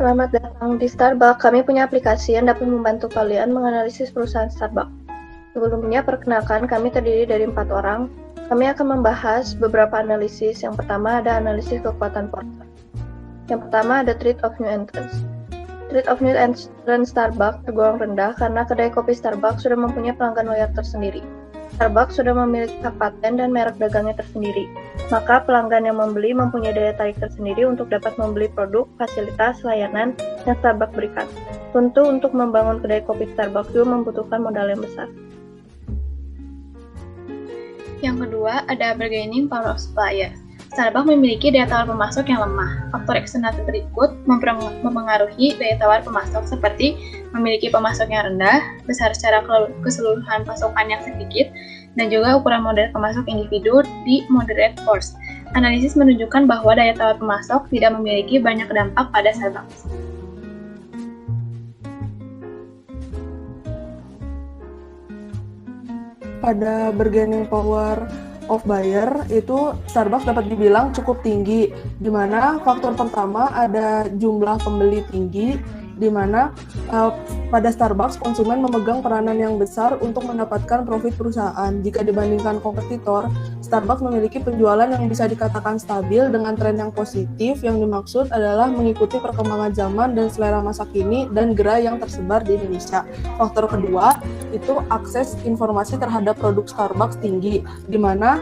Selamat datang di Starbucks. Kami punya aplikasi yang dapat membantu kalian menganalisis perusahaan Starbucks. Sebelumnya, perkenalkan, kami terdiri dari 4 orang. Kami akan membahas beberapa analisis. Yang pertama ada analisis kekuatan porter. Yang pertama ada trade of new entrants. Trade of new entrants Starbucks tergolong rendah karena kedai kopi Starbucks sudah mempunyai pelanggan loyal tersendiri. Starbucks sudah memiliki hak paten dan merek dagangnya tersendiri. Maka pelanggan yang membeli mempunyai daya tarik tersendiri untuk dapat membeli produk, fasilitas, layanan yang Starbucks berikan. Tentu untuk membangun kedai kopi Starbucks juga membutuhkan modal yang besar. Yang kedua, ada bargaining power of supplier. Starbucks memiliki daya tawar pemasok yang lemah. Faktor eksternal berikut mempengaruhi daya tawar pemasok seperti memiliki pemasok yang rendah, besar secara keseluruhan pasokan yang sedikit, dan juga ukuran modal pemasok individu di moderate force. Analisis menunjukkan bahwa daya tawar pemasok tidak memiliki banyak dampak pada Starbucks. Pada bargaining power of buyer itu Starbucks dapat dibilang cukup tinggi, di mana faktor pertama ada jumlah pembeli tinggi, di mana pada Starbucks konsumen memegang peranan yang besar untuk mendapatkan profit perusahaan. Jika dibandingkan kompetitor, Starbucks memiliki penjualan yang bisa dikatakan stabil dengan tren yang positif. Yang dimaksud adalah mengikuti perkembangan zaman dan selera masa kini dan gerai yang tersebar di Indonesia. Faktor kedua itu akses informasi terhadap produk Starbucks tinggi, di mana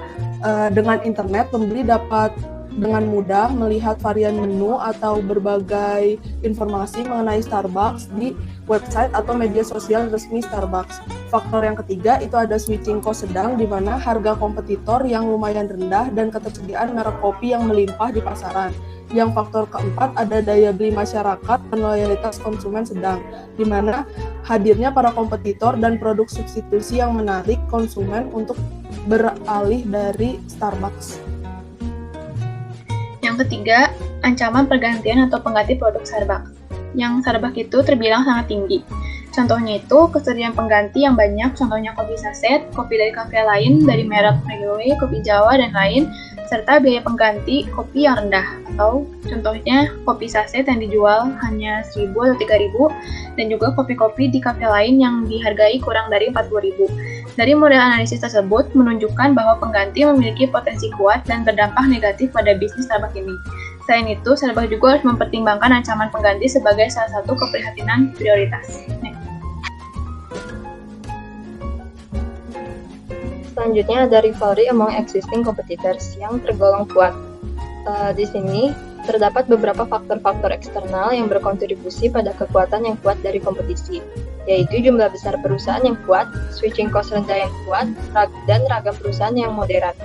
dengan internet pembeli dapat dengan mudah melihat varian menu atau berbagai informasi mengenai Starbucks di website atau media sosial resmi Starbucks. Faktor yang ketiga itu ada switching cost sedang, di mana harga kompetitor yang lumayan rendah dan ketersediaan merek kopi yang melimpah di pasaran. Yang faktor keempat ada daya beli masyarakat dan loyalitas konsumen sedang, di mana hadirnya para kompetitor dan produk substitusi yang menarik konsumen untuk beralih dari Starbucks. Yang ketiga, ancaman pergantian atau pengganti produk Starbucks. Yang Starbucks itu terbilang sangat tinggi. Contohnya itu, kesediaan pengganti yang banyak, contohnya kopi saset, kopi dari kafe lain, dari merek Megawai, kopi Jawa, dan lain, serta biaya pengganti kopi yang rendah, atau contohnya kopi saset yang dijual hanya 1.000 atau 3.000, dan juga kopi-kopi di kafe lain yang dihargai kurang dari 40.000. Dari model analisis tersebut menunjukkan bahwa pengganti memiliki potensi kuat dan berdampak negatif pada bisnis Starbucks ini. Selain itu, Starbucks juga harus mempertimbangkan ancaman pengganti sebagai salah satu keprihatinan prioritas. Selanjutnya ada rivalry among existing competitors yang tergolong kuat. Di sini terdapat beberapa faktor-faktor eksternal yang berkontribusi pada kekuatan yang kuat dari kompetisi, yaitu jumlah besar perusahaan yang kuat, switching cost rendah yang kuat, dan ragam perusahaan yang moderat.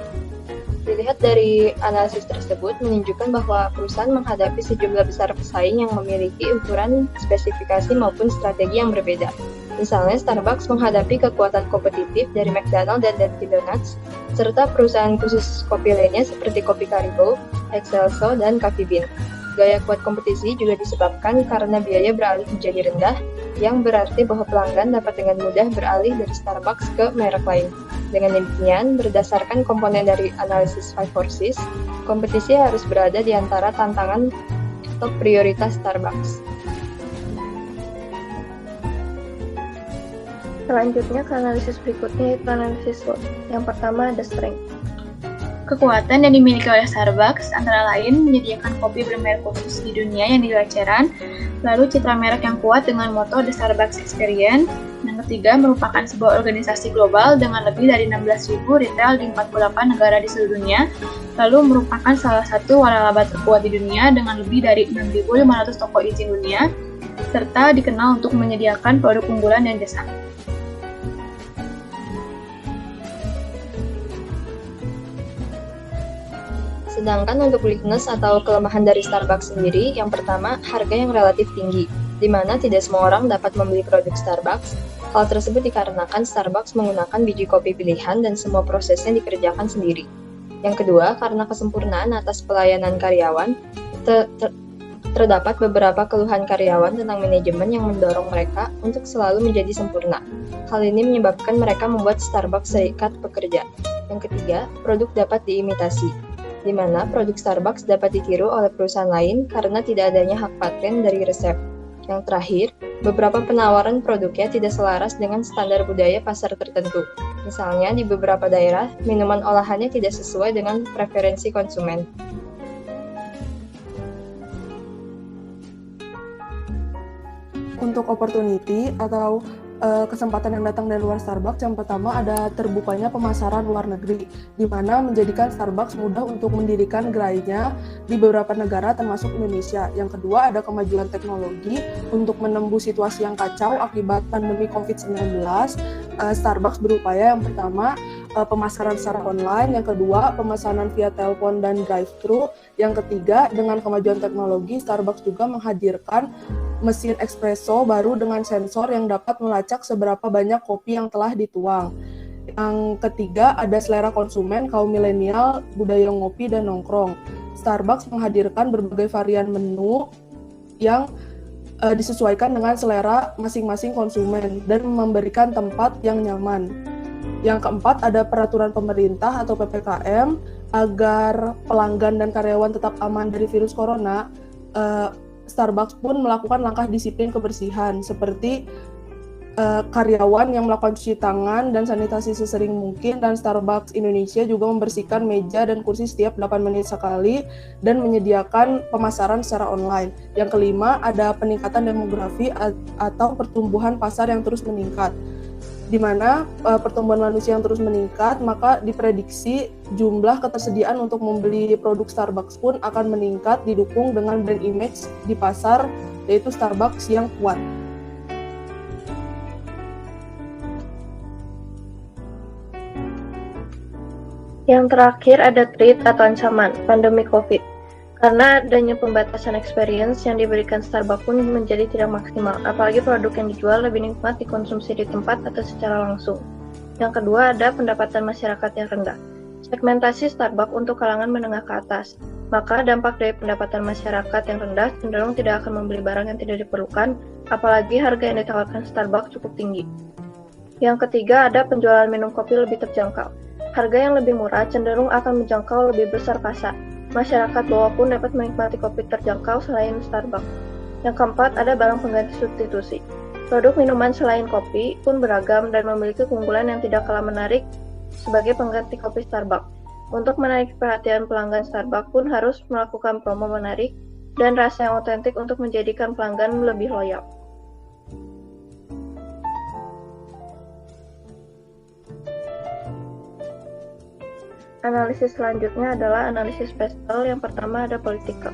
Dilihat dari analisis tersebut menunjukkan bahwa perusahaan menghadapi sejumlah besar pesaing yang memiliki ukuran, spesifikasi maupun strategi yang berbeda. Misalnya, Starbucks menghadapi kekuatan kompetitif dari McDonald's dan Dunkin' Donuts, serta perusahaan khusus kopi lainnya seperti Kopi Karibo, Excelso, dan Coffee Bean. Gaya kuat kompetisi juga disebabkan karena biaya beralih menjadi rendah, yang berarti bahwa pelanggan dapat dengan mudah beralih dari Starbucks ke merek lain. Dengan demikian, berdasarkan komponen dari analisis Five Forces, kompetisi harus berada di antara tantangan atau prioritas Starbucks. Selanjutnya ke analisis berikutnya yaitu analisis SWOT. Yang pertama ada strength. Kekuatan yang dimiliki oleh Starbucks antara lain menyediakan kopi bermerek khusus di dunia yang di luar eceran, lalu citra merek yang kuat dengan moto The Starbucks Experience. Yang ketiga, merupakan sebuah organisasi global dengan lebih dari 16.000 retail di 48 negara di seluruh dunia, lalu merupakan salah satu waralaba terkuat di dunia dengan lebih dari 6.500 toko izin dunia, serta dikenal untuk menyediakan produk unggulan dan jasa. Sedangkan untuk weakness atau kelemahan dari Starbucks sendiri, yang pertama, harga yang relatif tinggi, di mana tidak semua orang dapat membeli produk Starbucks. Hal tersebut dikarenakan Starbucks menggunakan biji kopi pilihan dan semua prosesnya dikerjakan sendiri. Yang kedua, karena kesempurnaan atas pelayanan karyawan, terdapat beberapa keluhan karyawan tentang manajemen yang mendorong mereka untuk selalu menjadi sempurna. Hal ini menyebabkan mereka membuat Starbucks serikat pekerja. Yang ketiga, produk dapat diimitasi. di mana produk Starbucks dapat ditiru oleh perusahaan lain karena tidak adanya hak paten dari resep. Yang terakhir, beberapa penawaran produknya tidak selaras dengan standar budaya pasar tertentu. Misalnya, di beberapa daerah, minuman olahannya tidak sesuai dengan preferensi konsumen. Untuk opportunity atau kesempatan yang datang dari luar Starbucks, yang pertama ada terbukanya pemasaran luar negeri, di mana menjadikan Starbucks mudah untuk mendirikan gerainya di beberapa negara termasuk Indonesia. Yang kedua ada kemajuan teknologi untuk menembus situasi yang kacau akibat pandemi COVID-19. Starbucks berupaya yang pertama pemasaran secara online, yang kedua pemesanan via telepon dan drive-thru, yang ketiga dengan kemajuan teknologi Starbucks juga menghadirkan mesin espresso baru dengan sensor yang dapat melacak seberapa banyak kopi yang telah dituang. Yang ketiga ada selera konsumen kaum milenial, budaya ngopi dan nongkrong. Starbucks menghadirkan berbagai varian menu yang disesuaikan dengan selera masing-masing konsumen dan memberikan tempat yang nyaman. Yang keempat ada peraturan pemerintah atau PPKM agar pelanggan dan karyawan tetap aman dari virus corona. Starbucks pun melakukan langkah disiplin kebersihan seperti karyawan yang melakukan cuci tangan dan sanitasi sesering mungkin, dan Starbucks Indonesia juga membersihkan meja dan kursi setiap 8 menit sekali dan menyediakan pemasaran secara online. Yang kelima ada peningkatan demografi atau pertumbuhan pasar yang terus meningkat, di mana pertumbuhan manusia yang terus meningkat, maka diprediksi jumlah ketersediaan untuk membeli produk Starbucks pun akan meningkat, didukung dengan brand image di pasar, yaitu Starbucks yang kuat. Yang terakhir ada threat atau ancaman, pandemi COVID. Karena adanya pembatasan experience yang diberikan Starbucks pun menjadi tidak maksimal, apalagi produk yang dijual lebih nikmat dikonsumsi di tempat atau secara langsung. Yang kedua ada pendapatan masyarakat yang rendah. Segmentasi Starbucks untuk kalangan menengah ke atas, maka dampak dari pendapatan masyarakat yang rendah cenderung tidak akan membeli barang yang tidak diperlukan, apalagi harga yang ditawarkan Starbucks cukup tinggi. Yang ketiga ada penjualan minum kopi lebih terjangkau. Harga yang lebih murah cenderung akan menjangkau lebih besar pasar. Masyarakat bawah pun dapat menikmati kopi terjangkau selain Starbucks. Yang keempat, ada barang pengganti substitusi. Produk minuman selain kopi pun beragam dan memiliki keunggulan yang tidak kalah menarik sebagai pengganti kopi Starbucks. Untuk menarik perhatian pelanggan Starbucks pun harus melakukan promo menarik dan rasa yang otentik untuk menjadikan pelanggan lebih loyal. Analisis selanjutnya adalah analisis pestel. Yang pertama ada political.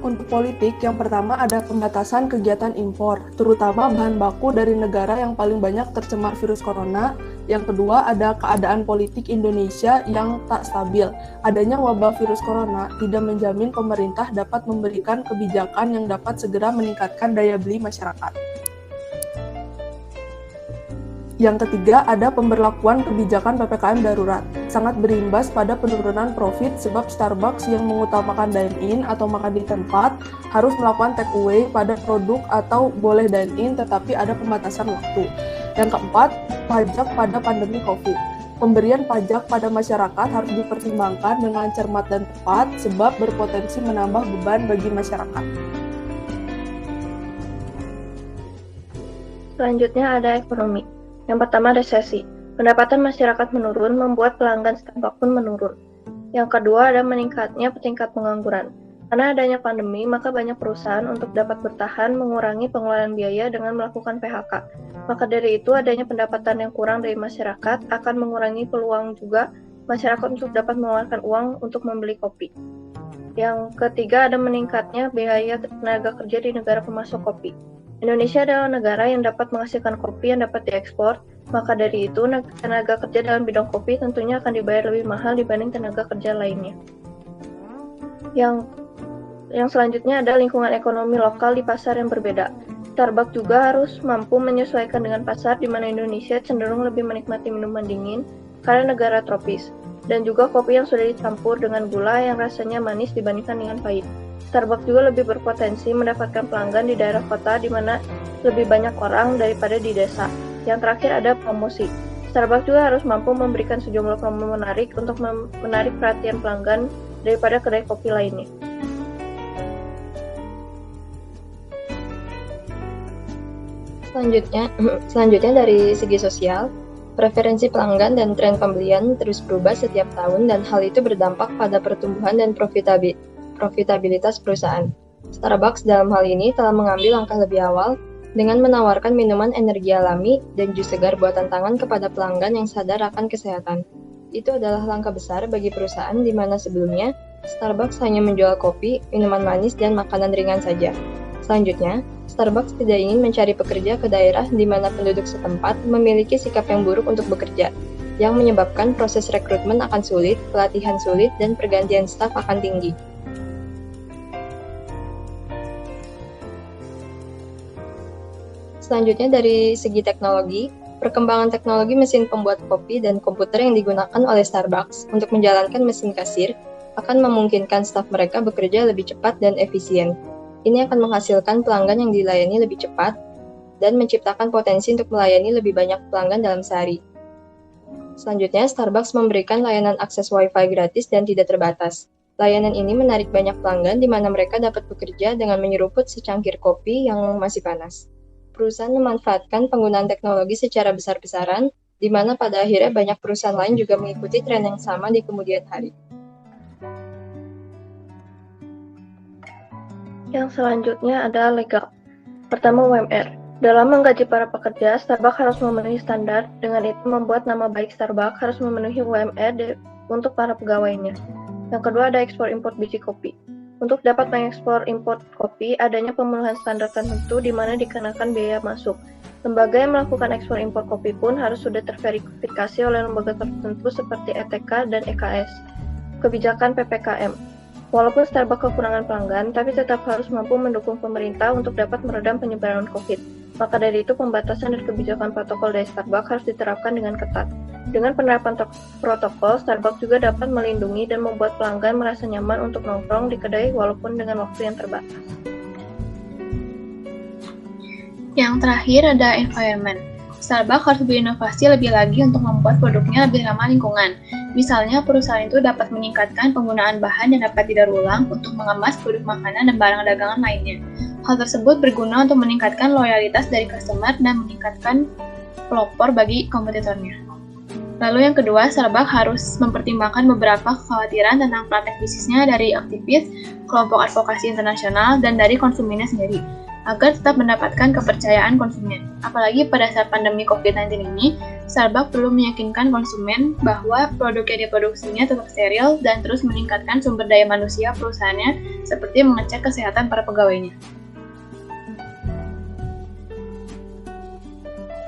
Untuk politik, yang pertama ada pembatasan kegiatan impor, terutama bahan baku dari negara yang paling banyak tercemar virus corona. Yang kedua ada keadaan politik Indonesia yang tak stabil. Adanya wabah virus corona tidak menjamin pemerintah dapat memberikan kebijakan yang dapat segera meningkatkan daya beli masyarakat. Yang ketiga, ada pemberlakuan kebijakan PPKM darurat. Sangat berimbas pada penurunan profit sebab Starbucks yang mengutamakan dine-in atau makan di tempat harus melakukan take away pada produk atau boleh dine-in tetapi ada pembatasan waktu. Yang keempat, pajak pada pandemi COVID. Pemberian pajak pada masyarakat harus dipertimbangkan dengan cermat dan tepat sebab berpotensi menambah beban bagi masyarakat. Selanjutnya ada ekonomi. Yang pertama resesi. Pendapatan masyarakat menurun membuat pelanggan Starbucks pun menurun. Yang kedua ada meningkatnya tingkat pengangguran. Karena adanya pandemi, maka banyak perusahaan untuk dapat bertahan mengurangi pengeluaran biaya dengan melakukan PHK. Maka dari itu adanya pendapatan yang kurang dari masyarakat akan mengurangi peluang juga masyarakat untuk dapat mengeluarkan uang untuk membeli kopi. Yang ketiga ada meningkatnya biaya tenaga kerja di negara pemasok kopi. Indonesia adalah negara yang dapat menghasilkan kopi yang dapat diekspor, maka dari itu tenaga kerja dalam bidang kopi tentunya akan dibayar lebih mahal dibanding tenaga kerja lainnya. Yang selanjutnya ada lingkungan ekonomi lokal di pasar yang berbeda. Starbucks juga harus mampu menyesuaikan dengan pasar di mana Indonesia cenderung lebih menikmati minuman dingin karena negara tropis, dan juga kopi yang sudah dicampur dengan gula yang rasanya manis dibandingkan dengan pahit. Starbucks juga lebih berpotensi mendapatkan pelanggan di daerah kota di mana lebih banyak orang daripada di desa. Yang terakhir ada promosi. Starbucks juga harus mampu memberikan sejumlah promo menarik untuk menarik perhatian pelanggan daripada kedai kopi lainnya. Selanjutnya dari segi sosial, preferensi pelanggan dan tren pembelian terus berubah setiap tahun dan hal itu berdampak pada pertumbuhan dan profitabilitas perusahaan. Starbucks dalam hal ini telah mengambil langkah lebih awal dengan menawarkan minuman energi alami dan jus segar buatan tangan kepada pelanggan yang sadar akan kesehatan. Itu adalah langkah besar bagi perusahaan di mana sebelumnya Starbucks hanya menjual kopi, minuman manis, dan makanan ringan saja. Selanjutnya, Starbucks tidak ingin mencari pekerja ke daerah di mana penduduk setempat memiliki sikap yang buruk untuk bekerja, yang menyebabkan proses rekrutmen akan sulit, pelatihan sulit, dan pergantian staf akan tinggi. Selanjutnya dari segi teknologi, perkembangan teknologi mesin pembuat kopi dan komputer yang digunakan oleh Starbucks untuk menjalankan mesin kasir akan memungkinkan staf mereka bekerja lebih cepat dan efisien. Ini akan menghasilkan pelanggan yang dilayani lebih cepat dan menciptakan potensi untuk melayani lebih banyak pelanggan dalam sehari. Selanjutnya, Starbucks memberikan layanan akses Wi-Fi gratis dan tidak terbatas. Layanan ini menarik banyak pelanggan di mana mereka dapat bekerja dengan menyeruput secangkir kopi yang masih panas. Perusahaan memanfaatkan penggunaan teknologi secara besar-besaran, di mana pada akhirnya banyak perusahaan lain juga mengikuti tren yang sama di kemudian hari. Yang selanjutnya adalah legal. Pertama, UMR. Dalam menggaji para pekerja, Starbucks harus memenuhi standar. Dengan itu membuat nama baik Starbucks harus memenuhi UMR untuk para pegawainya. Yang kedua ada ekspor-impor biji kopi. Untuk dapat mengekspor impor kopi, adanya pemenuhan standar tertentu di mana dikenakan biaya masuk. Lembaga yang melakukan ekspor-impor kopi pun harus sudah terverifikasi oleh lembaga tertentu seperti ETK dan EKS. Kebijakan PPKM. Walaupun Starbucks kekurangan pelanggan, tapi tetap harus mampu mendukung pemerintah untuk dapat meredam penyebaran COVID. Maka dari itu, pembatasan dan kebijakan protokol dari Starbucks harus diterapkan dengan ketat. Dengan penerapan protokol, Starbucks juga dapat melindungi dan membuat pelanggan merasa nyaman untuk nongkrong di kedai walaupun dengan waktu yang terbatas. Yang terakhir ada environment. Starbucks harus berinovasi lebih lagi untuk membuat produknya lebih ramah lingkungan. Misalnya, perusahaan itu dapat meningkatkan penggunaan bahan yang dapat didaur ulang untuk mengemas produk makanan dan barang dagangan lainnya. Hal tersebut berguna untuk meningkatkan loyalitas dari customer dan meningkatkan pelopor bagi kompetitornya. Lalu yang kedua, Starbucks harus mempertimbangkan beberapa kekhawatiran tentang praktek bisnisnya dari aktivis, kelompok advokasi internasional, dan dari konsumennya sendiri, agar tetap mendapatkan kepercayaan konsumen. Apalagi pada saat pandemi COVID-19 ini, Starbucks perlu meyakinkan konsumen bahwa produk yang diproduksinya tetap steril dan terus meningkatkan sumber daya manusia perusahaannya seperti mengecek kesehatan para pegawainya.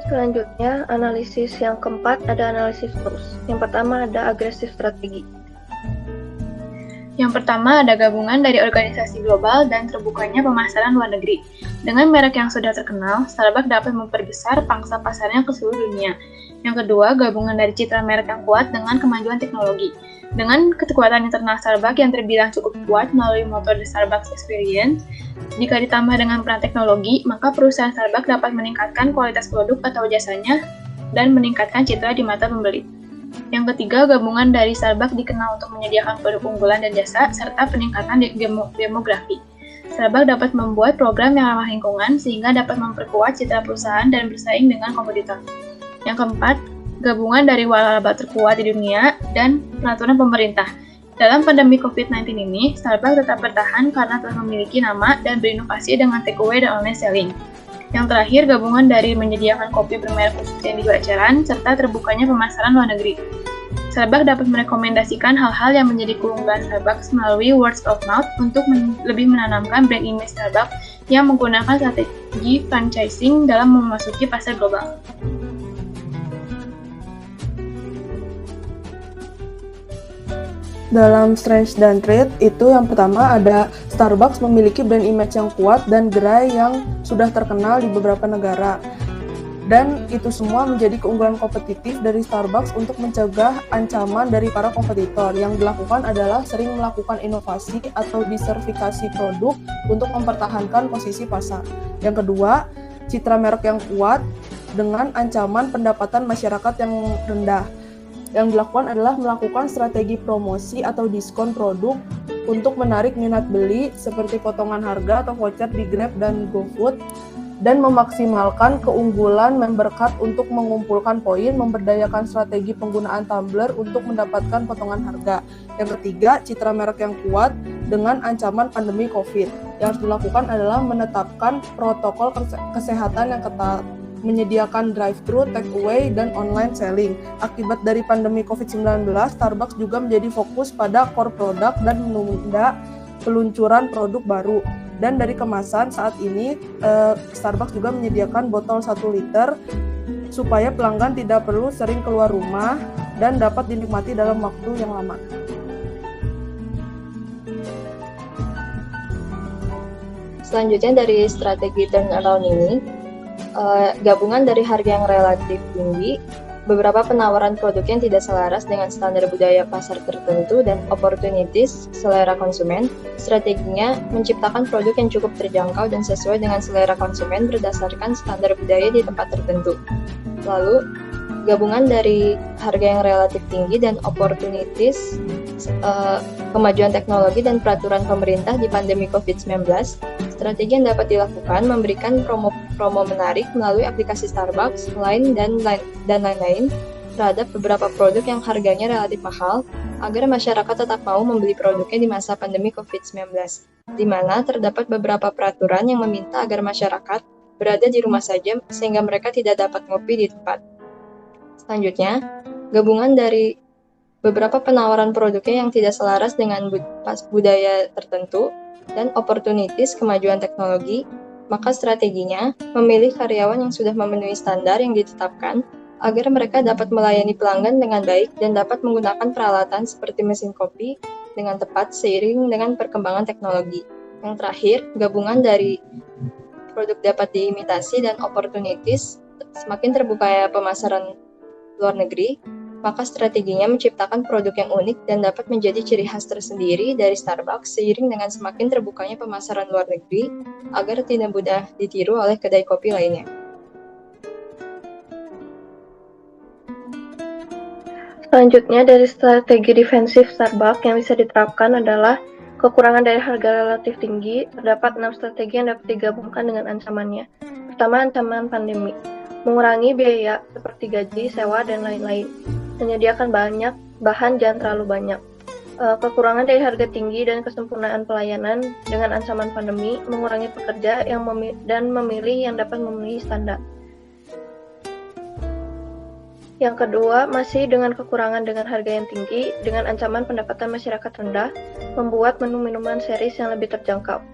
Selanjutnya, analisis yang keempat ada analisis terus. Yang pertama ada agresif strategi. Yang pertama ada gabungan dari organisasi global dan terbukanya pemasaran luar negeri. Dengan merek yang sudah terkenal, Starbucks dapat memperbesar pangsa pasarnya ke seluruh dunia. Yang kedua, gabungan dari citra merek yang kuat dengan kemajuan teknologi. Dengan kekuatan internal Starbucks yang terbilang cukup kuat melalui motor The Starbucks Experience, jika ditambah dengan peran teknologi, maka perusahaan Starbucks dapat meningkatkan kualitas produk atau jasanya dan meningkatkan citra di mata pembeli. Yang ketiga, gabungan dari Starbucks dikenal untuk menyediakan produk unggulan dan jasa, serta peningkatan demografi. Starbucks dapat membuat program yang ramah lingkungan sehingga dapat memperkuat citra perusahaan dan bersaing dengan kompetitor. Yang keempat, gabungan dari laba terkuat di dunia dan peraturan pemerintah. Dalam pandemi COVID-19 ini, Starbucks tetap bertahan karena telah memiliki nama dan berinovasi dengan takeaway dan online selling. Yang terakhir, gabungan dari menyediakan kopi bermerek khusus yang dijual eceran, serta terbukanya pemasaran luar negeri. Starbucks dapat merekomendasikan hal-hal yang menjadi keunggulan Starbucks melalui word of mouth untuk lebih menanamkan brand image Starbucks yang menggunakan strategi franchising dalam memasuki pasar global. Dalam strength dan trait itu yang pertama ada Starbucks memiliki brand image yang kuat dan gerai yang sudah terkenal di beberapa negara. Dan itu semua menjadi keunggulan kompetitif dari Starbucks untuk mencegah ancaman dari para kompetitor. Yang dilakukan adalah sering melakukan inovasi atau diversifikasi produk untuk mempertahankan posisi pasar. Yang kedua, citra merek yang kuat dengan ancaman pendapatan masyarakat yang rendah. Yang dilakukan adalah melakukan strategi promosi atau diskon produk untuk menarik minat beli seperti potongan harga atau voucher di Grab dan GoFood, dan memaksimalkan keunggulan member card untuk mengumpulkan poin, memberdayakan strategi penggunaan tumbler untuk mendapatkan potongan harga. Yang ketiga, citra merek yang kuat dengan ancaman pandemi COVID. Yang harus dilakukan adalah menetapkan protokol kesehatan yang ketat, menyediakan drive-thru, take away, dan online selling. Akibat dari pandemi COVID-19, Starbucks juga menjadi fokus pada core product dan menunda peluncuran produk baru. Dan dari kemasan saat ini, Starbucks juga menyediakan botol 1 liter supaya pelanggan tidak perlu sering keluar rumah dan dapat dinikmati dalam waktu yang lama. Selanjutnya dari strategi turnaround ini, gabungan dari harga yang relatif tinggi, beberapa penawaran produk yang tidak selaras dengan standar budaya pasar tertentu, dan opportunities selera konsumen. Strateginya menciptakan produk yang cukup terjangkau dan sesuai dengan selera konsumen berdasarkan standar budaya di tempat tertentu. Lalu, gabungan dari harga yang relatif tinggi dan opportunities, kemajuan teknologi dan peraturan pemerintah di pandemi COVID-19. Strategi yang dapat dilakukan memberikan promo menarik melalui aplikasi Starbucks, Line, dan lain-lain terhadap beberapa produk yang harganya relatif mahal agar masyarakat tetap mau membeli produknya di masa pandemi COVID-19, di mana terdapat beberapa peraturan yang meminta agar masyarakat berada di rumah saja sehingga mereka tidak dapat ngopi di tempat. Selanjutnya, gabungan dari beberapa penawaran produknya yang tidak selaras dengan budaya tertentu dan opportunities kemajuan teknologi, maka strateginya memilih karyawan yang sudah memenuhi standar yang ditetapkan agar mereka dapat melayani pelanggan dengan baik dan dapat menggunakan peralatan seperti mesin kopi dengan tepat seiring dengan perkembangan teknologi. Yang terakhir, gabungan dari produk dapat diimitasi dan opportunities semakin terbukanya pemasaran luar negeri, maka strateginya menciptakan produk yang unik dan dapat menjadi ciri khas tersendiri dari Starbucks seiring dengan semakin terbukanya pemasaran luar negeri agar tidak mudah ditiru oleh kedai kopi lainnya. Selanjutnya, dari strategi defensif Starbucks yang bisa diterapkan adalah kekurangan dari harga relatif tinggi. Terdapat 6 strategi yang dapat digabungkan dengan ancamannya. Pertama, ancaman pandemi. Mengurangi biaya seperti gaji, sewa, dan lain-lain. Menyediakan banyak bahan jangan terlalu banyak. Kekurangan dari harga tinggi dan kesempurnaan pelayanan dengan ancaman pandemi. Mengurangi pekerja yang memilih yang dapat memenuhi standar. Yang kedua, masih dengan kekurangan dengan harga yang tinggi, dengan ancaman pendapatan masyarakat rendah, membuat menu minuman series yang lebih terjangkau.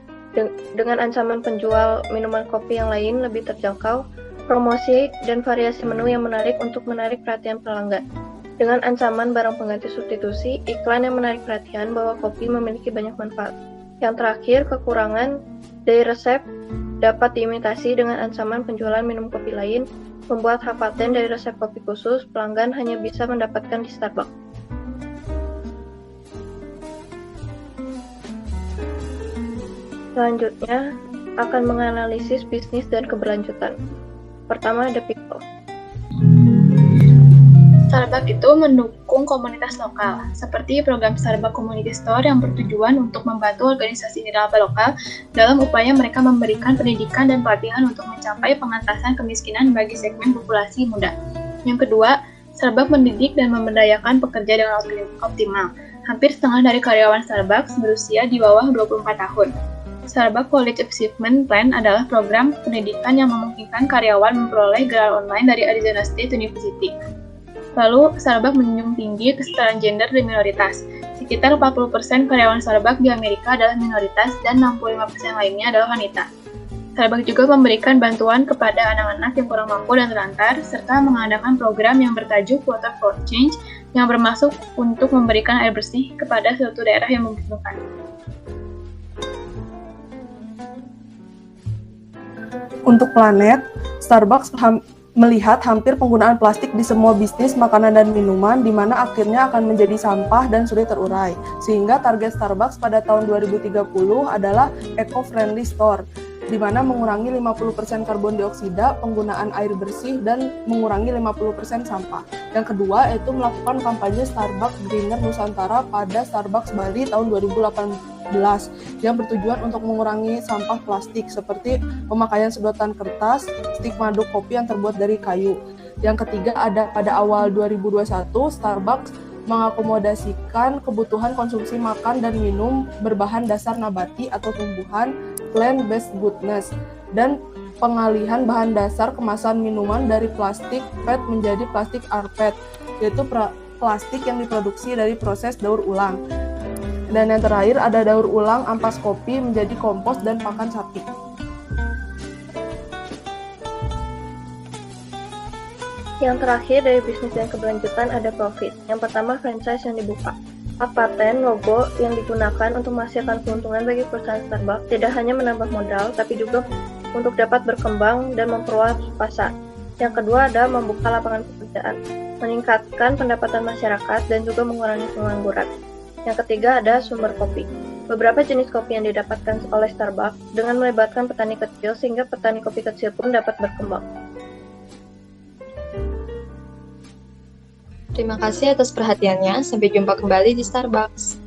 Dengan ancaman penjual minuman kopi yang lain lebih terjangkau, promosi dan variasi menu yang menarik untuk menarik perhatian pelanggan. Dengan ancaman barang pengganti substitusi, iklan yang menarik perhatian bahwa kopi memiliki banyak manfaat. Yang terakhir, kekurangan dari resep dapat diimitasi dengan ancaman penjualan minum kopi lain, membuat hak paten dari resep kopi khusus pelanggan hanya bisa mendapatkan di Starbucks. Selanjutnya, akan menganalisis bisnis dan keberlanjutan. Pertama, ada people. Starbucks itu mendukung komunitas lokal, seperti program Starbucks Community Store yang bertujuan untuk membantu organisasi nirlaba lokal dalam upaya mereka memberikan pendidikan dan pelatihan untuk mencapai pengentasan kemiskinan bagi segmen populasi muda. Yang kedua, Starbucks mendidik dan memberdayakan pekerja dengan optimal. Hampir setengah dari karyawan Starbucks berusia di bawah 24 tahun. Starbucks College Achievement Plan adalah program pendidikan yang memungkinkan karyawan memperoleh gelar online dari Arizona State University. Lalu, Starbucks menjunjung tinggi kesetaraan gender dan minoritas. Sekitar 40% karyawan Starbucks di Amerika adalah minoritas dan 65% lainnya adalah wanita. Starbucks juga memberikan bantuan kepada anak-anak yang kurang mampu dan terlantar, serta mengadakan program yang bertajuk Water for Change yang bermaksud untuk memberikan air bersih kepada suatu daerah yang membutuhkan. Untuk planet, Starbucks melihat hampir penggunaan plastik di semua bisnis makanan dan minuman, di mana akhirnya akan menjadi sampah dan sulit terurai. Sehingga target Starbucks pada tahun 2030 adalah eco-friendly store. di mana mengurangi 50% karbon dioksida, penggunaan air bersih, dan mengurangi 50% sampah. Yang kedua, yaitu melakukan kampanye Starbucks Greener Nusantara pada Starbucks Bali tahun 2018 yang bertujuan untuk mengurangi sampah plastik seperti pemakaian sedotan kertas, stik madu kopi yang terbuat dari kayu. Yang ketiga, ada pada awal 2021, Starbucks mengakomodasikan kebutuhan konsumsi makan dan minum berbahan dasar nabati atau tumbuhan plant-based goodness dan pengalihan bahan dasar kemasan minuman dari plastik PET menjadi plastik rPET, yaitu plastik yang diproduksi dari proses daur ulang. Dan yang terakhir ada daur ulang ampas kopi menjadi kompos dan pakan sapi. Yang terakhir dari bisnis dan keberlanjutan ada profit. Yang pertama, franchise yang dibuka. Hak paten logo yang digunakan untuk menghasilkan keuntungan bagi perusahaan Starbucks tidak hanya menambah modal, tapi juga untuk dapat berkembang dan memperluas pasar. Yang kedua ada membuka lapangan pekerjaan, meningkatkan pendapatan masyarakat, dan juga mengurangi pengangguran. Yang ketiga ada sumber kopi. Beberapa jenis kopi yang didapatkan oleh Starbucks dengan melibatkan petani kecil sehingga petani kopi kecil pun dapat berkembang. Terima kasih atas perhatiannya. Sampai jumpa kembali di Starbucks.